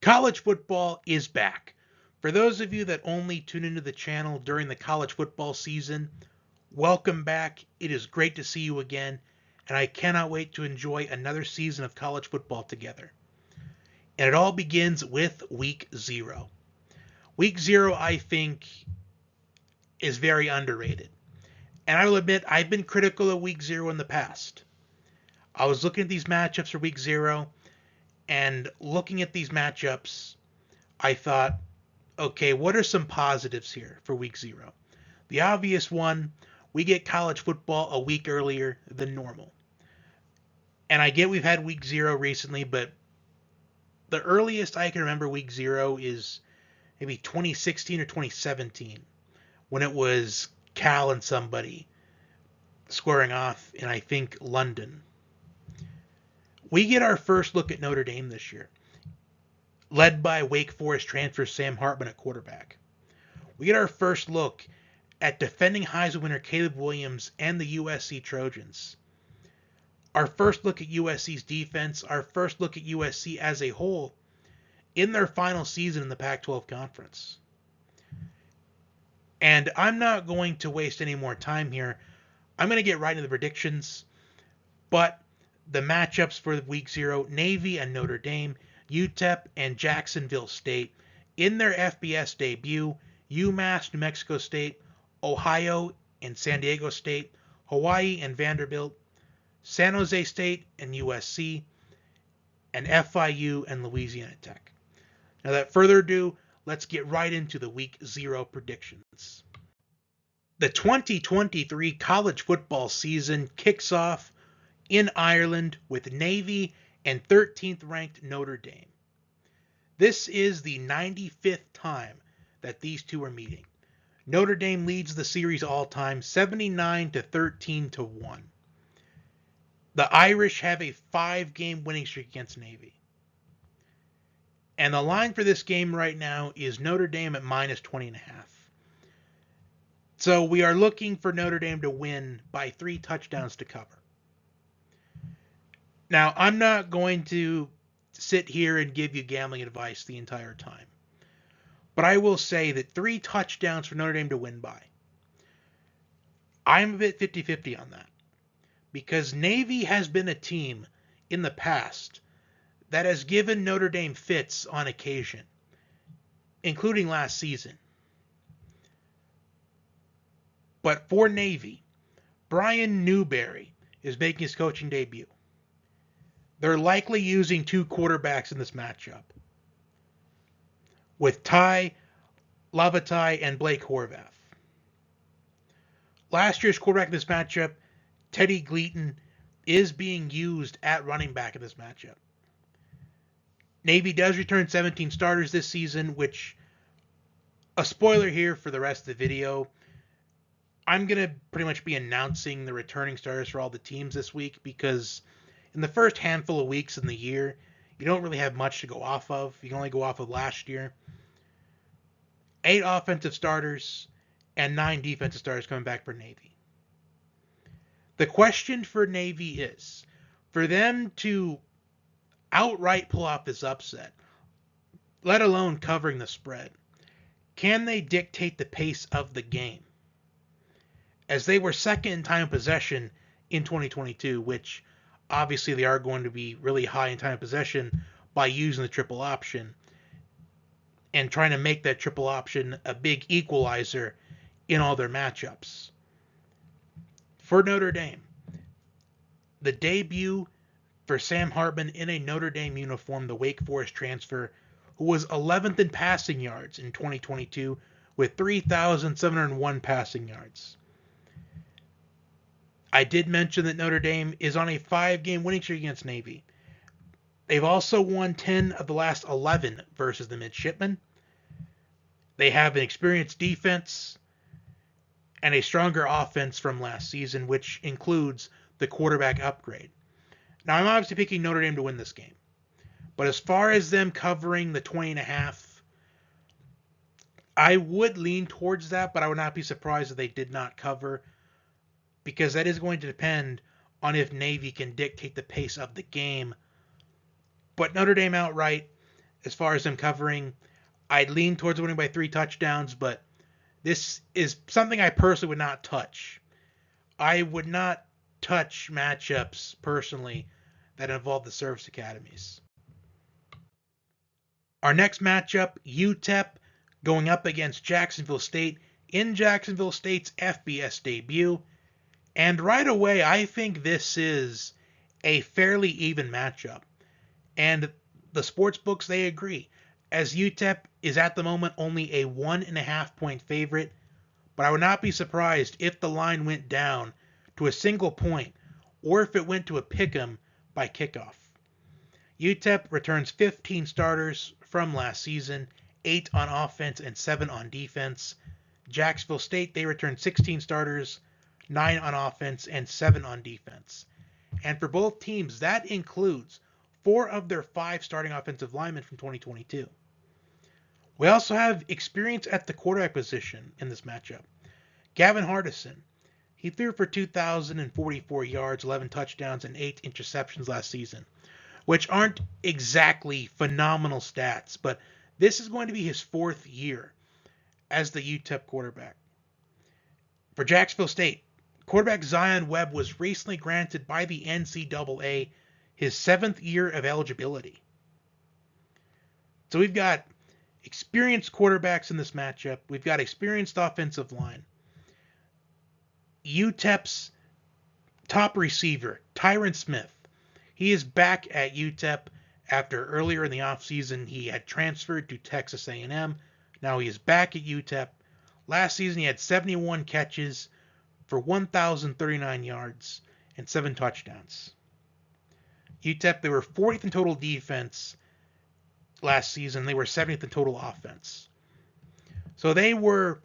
College football is back. For those of you that only tune into the channel during the college football season, welcome back. It is great to see you again, and I cannot wait to enjoy another season of college football together. And it all begins with Week 0. Week 0, I think, is very underrated. And I will admit, I've been critical of Week 0 in the past. I was looking at these matchups for Week 0, and looking at these matchups, I thought, okay, what are some positives here for Week 0? The obvious one, we get college football a week earlier than normal. And I get we've had Week 0 recently, but the earliest I can remember Week 0 is maybe 2016 or 2017, when it was Cal and somebody squaring off in, I think, London. We get our first look at Notre Dame this year, led by Wake Forest transfer Sam Hartman at quarterback. We get our first look at defending Heisman winner Caleb Williams and the USC Trojans. Our first look at USC's defense, our first look at USC as a whole in their final season in the Pac-12 Conference. And I'm not going to waste any more time here. I'm going to get right into the predictions, but the matchups for Week 0, Navy and Notre Dame, UTEP and Jacksonville State in their FBS debut, UMass, New Mexico State, Ohio and San Diego State, Hawaii and Vanderbilt, San Jose State and USC, and FIU and Louisiana Tech. Now, without further ado, let's get right into the Week 0 predictions. The 2023 college football season kicks off in Ireland with Navy and 13th ranked Notre Dame. This is the 95th time that these two are meeting. Notre Dame leads the series all time 79-13-1. The Irish have a 5-game winning streak against Navy. And the line for this game right now is Notre Dame at minus 20.5. So we are looking for Notre Dame to win by 3 touchdowns to cover. Now, I'm not going to sit here and give you gambling advice the entire time. But I will say that 3 touchdowns for Notre Dame to win by. I'm a bit 50-50 on that. Because Navy has been a team in the past that has given Notre Dame fits on occasion, including last season. But for Navy, Brian Newberry is making his coaching debut. They're likely using 2 quarterbacks in this matchup, with Ty Lavatai and Blake Horvath. Last year's quarterback in this matchup, Teddy Gleaton, is being used at running back in this matchup. Navy does return 17 starters this season, which, a spoiler here for the rest of the video, I'm going to pretty much be announcing the returning starters for all the teams this week, because in the first handful of weeks in the year, you don't really have much to go off of. You can only go off of last year. 8 offensive starters and 9 defensive starters coming back for Navy. The question for Navy is, for them to outright pull off this upset, let alone covering the spread, can they dictate the pace of the game? As they were second in time of possession in 2022, which obviously they are going to be really high in time of possession by using the triple option and trying to make that triple option a big equalizer in all their matchups. For Notre Dame, the debut for Sam Hartman in a Notre Dame uniform, the Wake Forest transfer, who was 11th in passing yards in 2022 with 3,701 passing yards. I did mention that Notre Dame is on a 5-game winning streak against Navy. They've also won 10 of the last 11 versus the Midshipmen. They have an experienced defense and a stronger offense from last season, which includes the quarterback upgrade. Now, I'm obviously picking Notre Dame to win this game. But as far as them covering the 20.5, I would lean towards that, but I would not be surprised if they did not cover, because that is going to depend on if Navy can dictate the pace of the game. But Notre Dame outright, as far as them covering. I'd lean towards winning by 3 touchdowns, but this is something I personally would not touch. I would not touch matchups personally that involve the service academies. Our next matchup, UTEP going up against Jacksonville State in Jacksonville State's FBS debut. And right away, I think this is a fairly even matchup. And the sports books, they agree, as UTEP is at the moment only a 1.5 point favorite, but I would not be surprised if the line went down to a single point or if it went to a pick'em by kickoff. UTEP returns 15 starters from last season, 8 on offense and 7 on defense. Jacksonville State, they return 16 starters, 9 on offense and 7 on defense. And for both teams, that includes 4 of their 5 starting offensive linemen from 2022. We also have experience at the quarterback position in this matchup. Gavin Hardison, he threw for 2,044 yards, 11 touchdowns, and 8 interceptions last season, which aren't exactly phenomenal stats, but this is going to be his 4th year as the UTEP quarterback. For Jacksonville State, quarterback Zion Webb was recently granted by the NCAA his 7th year of eligibility. So we've got experienced quarterbacks in this matchup. We've got experienced offensive line. UTEP's top receiver, Tyron Smith, he is back at UTEP after earlier in the offseason he had transferred to Texas A&M. Now he is back at UTEP. Last season he had 71 catches for 1,039 yards and 7 touchdowns. UTEP, they were 40th in total defense last season. They were 70th in total offense. So they were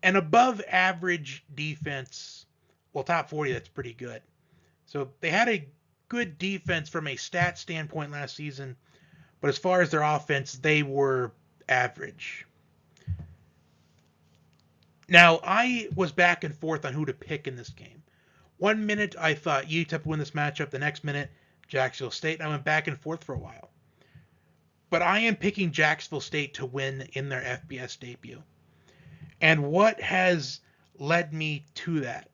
an above average defense. Well, top 40, that's pretty good. So they had a good defense from a stat standpoint last season, but as far as their offense, they were average. Now, I was back and forth on who to pick in this game. 1 minute, I thought UTEP would win this matchup. The next minute, Jacksonville State. And I went back and forth for a while. But I am picking Jacksonville State to win in their FBS debut. And what has led me to that?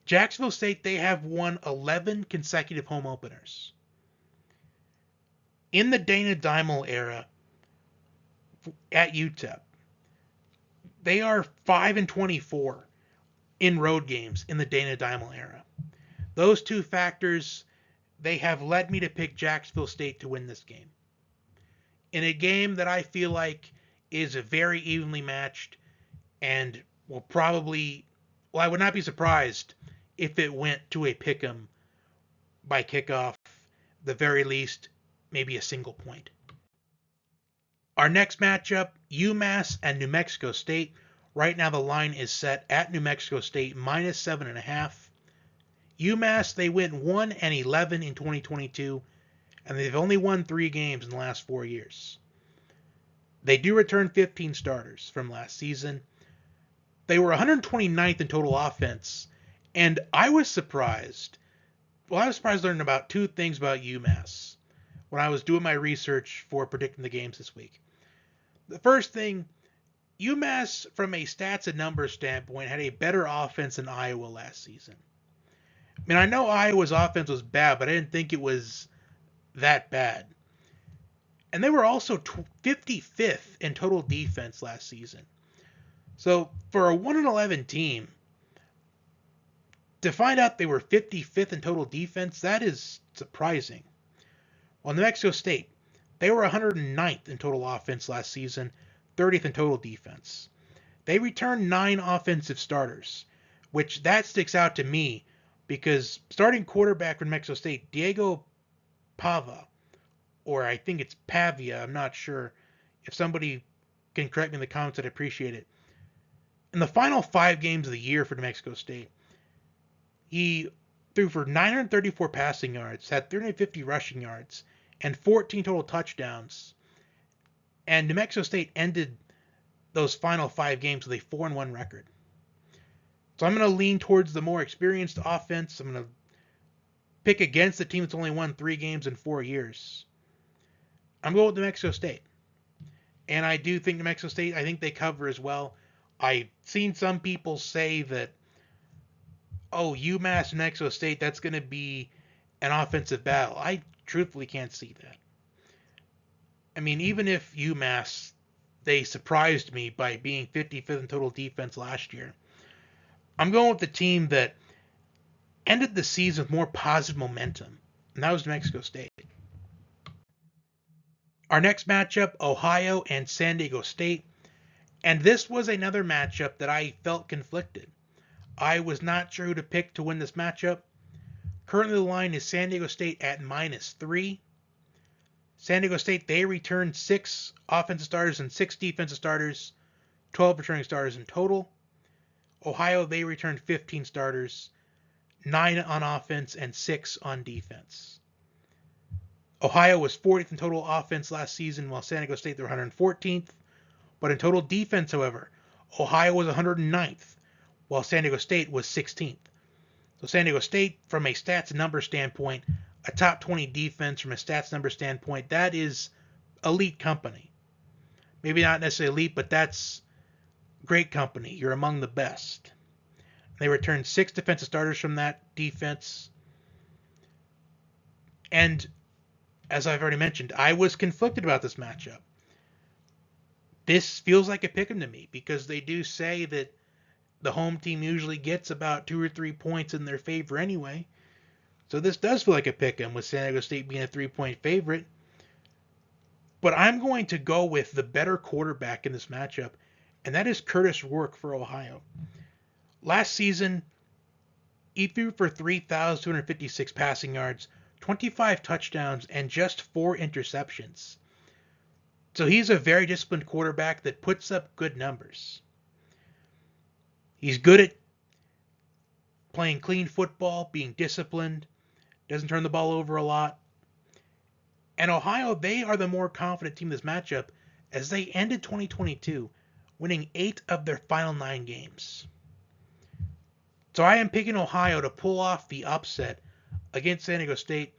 Jacksonville State, they have won 11 consecutive home openers. In the Dana Dimel era at UTEP, they are 5-24 in road games in the Dana Dimel era. Those two factors, they have led me to pick Jacksonville State to win this game. In a game that I feel like is very evenly matched and will probably, I would not be surprised if it went to a pick'em by kickoff, the very least, maybe a single point. Our next matchup, UMass and New Mexico State. Right now the line is set at New Mexico State minus 7.5. UMass, they went 1-11 in 2022, and they've only won 3 games in the last 4 years. They do return 15 starters from last season. They were 129th in total offense, and I was surprised. Well, I was surprised learning about 2 things about UMass when I was doing my research for predicting the games this week. The first thing, UMass, from a stats and numbers standpoint, had a better offense than Iowa last season. I mean, I know Iowa's offense was bad, but I didn't think it was that bad. And they were also 55th in total defense last season. So for a 1-11 team, to find out they were 55th in total defense, that is surprising. Well, New Mexico State, they were 109th in total offense last season, 30th in total defense. They returned 9 offensive starters, which that sticks out to me because starting quarterback for New Mexico State, Diego Pava, or I think it's Pavia, I'm not sure. If somebody can correct me in the comments, I'd appreciate it. In the final 5 games of the year for New Mexico State, he threw for 934 passing yards, had 350 rushing yards, and 14 total touchdowns. And New Mexico State ended those final 5 games with a 4-1 record. So I'm going to lean towards the more experienced offense. I'm going to pick against the team that's only won 3 games in 4 years. I'm going with New Mexico State. And I do think New Mexico State, I think they cover as well. I've seen some people say that, oh, UMass, New Mexico State, that's going to be an offensive battle. I truthfully can't see that. I mean, even if UMass, they surprised me by being 55th in total defense last year, I'm going with the team that ended the season with more positive momentum, and that was New Mexico State. Our next matchup, Ohio and San Diego State. And this was another matchup that I felt conflicted. I was not sure who to pick to win this matchup. Currently, the line is San Diego State at -3. San Diego State, they returned 6 offensive starters and 6 defensive starters, 12 returning starters in total. Ohio, they returned 15 starters, 9 on offense and 6 on defense. Ohio was 40th in total offense last season, while San Diego State, they were 114th. But in total defense, however, Ohio was 109th, while San Diego State was 16th. So San Diego State, from a stats and number standpoint, a top 20 defense from a stats number standpoint, that is elite company. Maybe not necessarily elite, but that's great company. You're among the best. They returned 6 defensive starters from that defense. And as I've already mentioned, I was conflicted about this matchup. This feels like a pick'em to me because they do say that the home team usually gets about 2 or 3 points in their favor anyway. So this does feel like a pick'em with San Diego State being a 3-point favorite. But I'm going to go with the better quarterback in this matchup, and that is Curtis Rourke for Ohio. Last season, he threw for 3,256 passing yards, 25 touchdowns, and just 4 interceptions. So he's a very disciplined quarterback that puts up good numbers. He's good at playing clean football, being disciplined, doesn't turn the ball over a lot. And Ohio, they are the more confident team in this matchup as they ended 2022 winning 8 of their final 9 games. So I am picking Ohio to pull off the upset against San Diego State,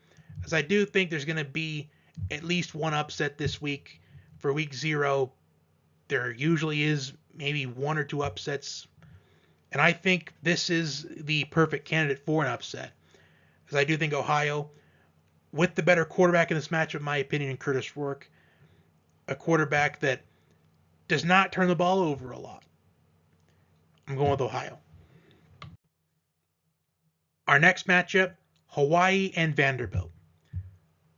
as I do think there's going to be at least one upset this week. For week 0, there usually is maybe 1 or 2 upsets. And I think this is the perfect candidate for an upset. Because I do think Ohio, with the better quarterback in this matchup, in my opinion, in Curtis Rourke, a quarterback that does not turn the ball over a lot. I'm going with Ohio. Our next matchup, Hawaii and Vanderbilt.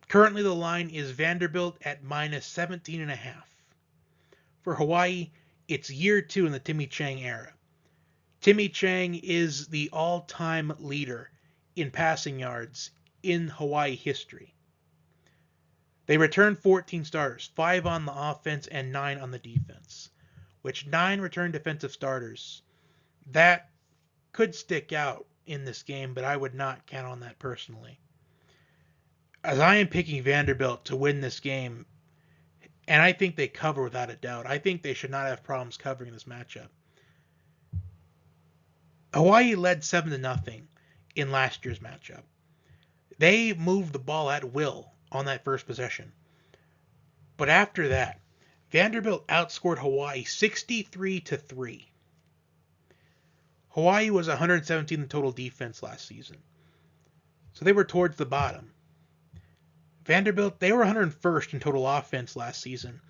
Currently, the line is Vanderbilt at -17.5. For Hawaii, it's year 2 in the Timmy Chang era. Timmy Chang is the all-time leader in passing yards in Hawaii history. They returned 14 starters, 5 on the offense and 9 on the defense, which 9 returned defensive starters. That could stick out in this game, but I would not count on that personally. As I am picking Vanderbilt to win this game, and I think they cover without a doubt. I think they should not have problems covering this matchup. Hawaii led 7-0 in last year's matchup. They moved the ball at will on that first possession. But after that, Vanderbilt outscored Hawaii 63-3. Hawaii was 117th in total defense last season. So they were towards the bottom. Vanderbilt, they were 101st in total offense last season,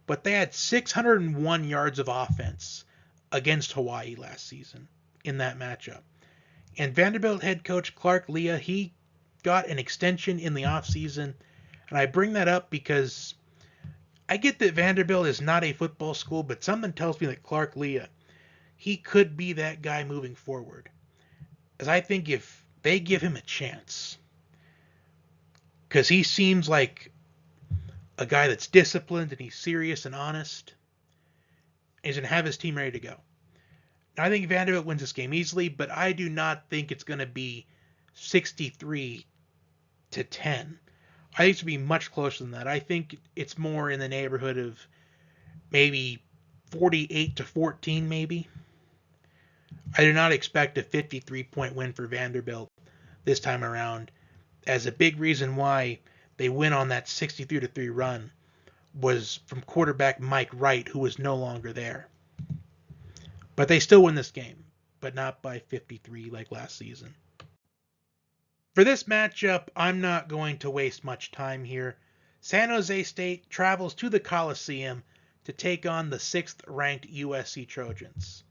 but they had 601 yards of offense against Hawaii last season in that matchup. And Vanderbilt head coach Clark Lea, he got an extension in the offseason, and I bring that up because I get that Vanderbilt is not a football school, but something tells me that Clark Lea, he could be that guy moving forward. As I think if they give him a chance, because he seems like a guy that's disciplined and he's serious and honest. He's going to have his team ready to go. Now, I think Vanderbilt wins this game easily, but I do not think it's going to be 63-10. I think it's going to be much closer than that. I think it's more in the neighborhood of maybe 48-14 maybe. I do not expect a 53-point win for Vanderbilt this time around, as a big reason why they win on that 63-3 run was from quarterback Mike Wright, who was no longer there. But they still win this game, but not by 53 like last season. For this matchup, I'm not going to waste much time here. San Jose State travels to the Coliseum to take on the 6th-ranked USC Trojans.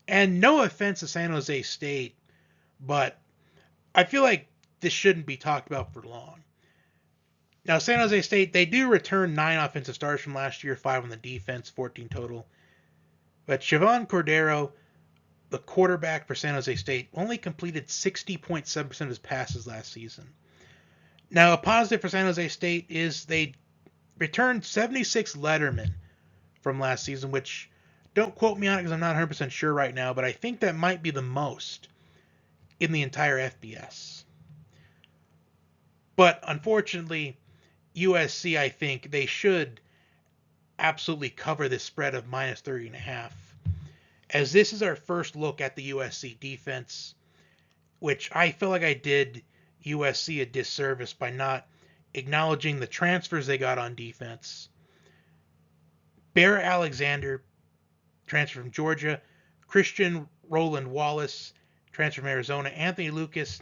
And no offense to San Jose State, but I feel like this shouldn't be talked about for long. Now, San Jose State, they do return 9 offensive starters from last year, 5 on the defense, 14 total. But Siobhan Cordero, the quarterback for San Jose State, only completed 60.7% of his passes last season. Now, a positive for San Jose State is they returned 76 lettermen from last season, which, don't quote me on it because I'm not 100% sure right now, but I think that might be the most in the entire FBS. But unfortunately, USC, I think they should absolutely cover this spread of minus 30.5, as this is our first look at the USC defense, which I feel like I did USC a disservice by not acknowledging the transfers they got on defense. Bear Alexander, transfer from Georgia. Christian Roland Wallace, transfer from Arizona. Anthony Lucas,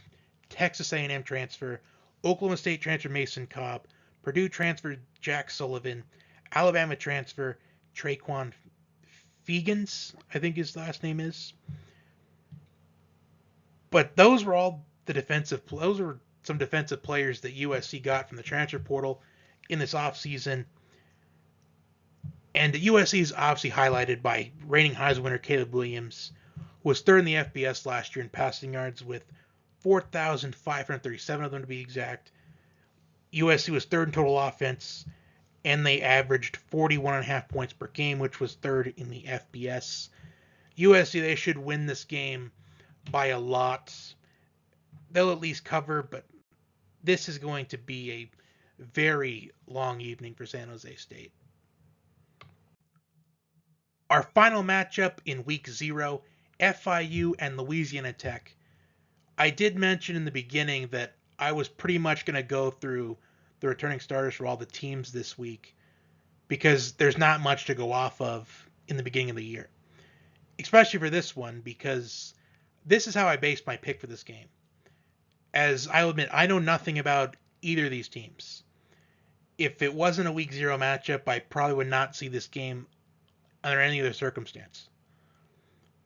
Texas A&M transfer. Oklahoma State transfer Mason Cobb. Purdue transfer Jack Sullivan. Alabama transfer Traquan Fegans, I think his last name is. But those were all those were some defensive players that USC got from the transfer portal in this offseason. And USC is obviously highlighted by reigning Heisman winner Caleb Williams, who was 3rd in the FBS last year in passing yards with 4,537 of them to be exact. USC was 3rd in total offense, and they averaged 41.5 points per game, which was 3rd in the FBS. USC, they should win this game by a lot. They'll at least cover, but this is going to be a very long evening for San Jose State. Our final matchup in Week 0, FIU and Louisiana Tech. I did mention in the beginning that I was pretty much going to go through the returning starters for all the teams this week because there's not much to go off of in the beginning of the year. Especially for this one, because this is how I based my pick for this game. As I'll admit, I know nothing about either of these teams. If it wasn't a Week 0 matchup, I probably would not see this game under any other circumstance.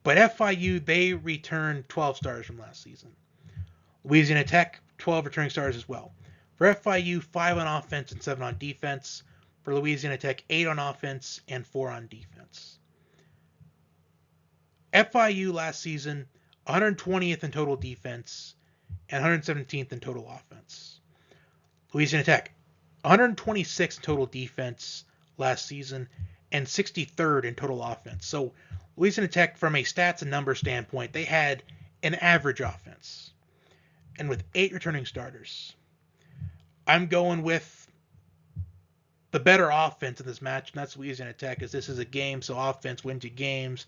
But FIU, they returned 12 stars from last season. Louisiana Tech, 12 returning stars as well. For FIU, 5 on offense and 7 on defense. For Louisiana Tech, 8 on offense and 4 on defense. FIU last season, 120th in total defense and 117th in total offense. Louisiana Tech, 126th in total defense last season and 63rd in total offense. So Louisiana Tech, from a stats and numbers standpoint, they had an average offense. And with 8 returning starters, I'm going with the better offense in this match, and that's Louisiana Tech, as this is a game, so offense wins you games.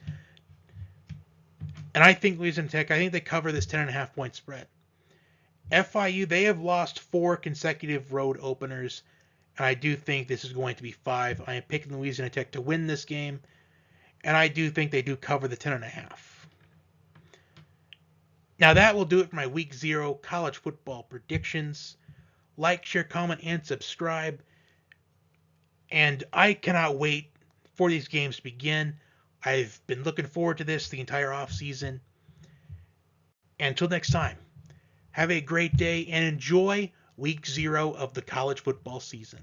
And I think Louisiana Tech, I think they cover this 10.5 point spread. FIU, they have lost 4 consecutive road openers, and I do think this is going to be 5. I am picking Louisiana Tech to win this game, and I do think they do cover the 10.5. Now that will do it for my Week 0 college football predictions. Like, share, comment, and subscribe. And I cannot wait for these games to begin. I've been looking forward to this the entire offseason. Until next time, have a great day and enjoy Week 0 of the college football season.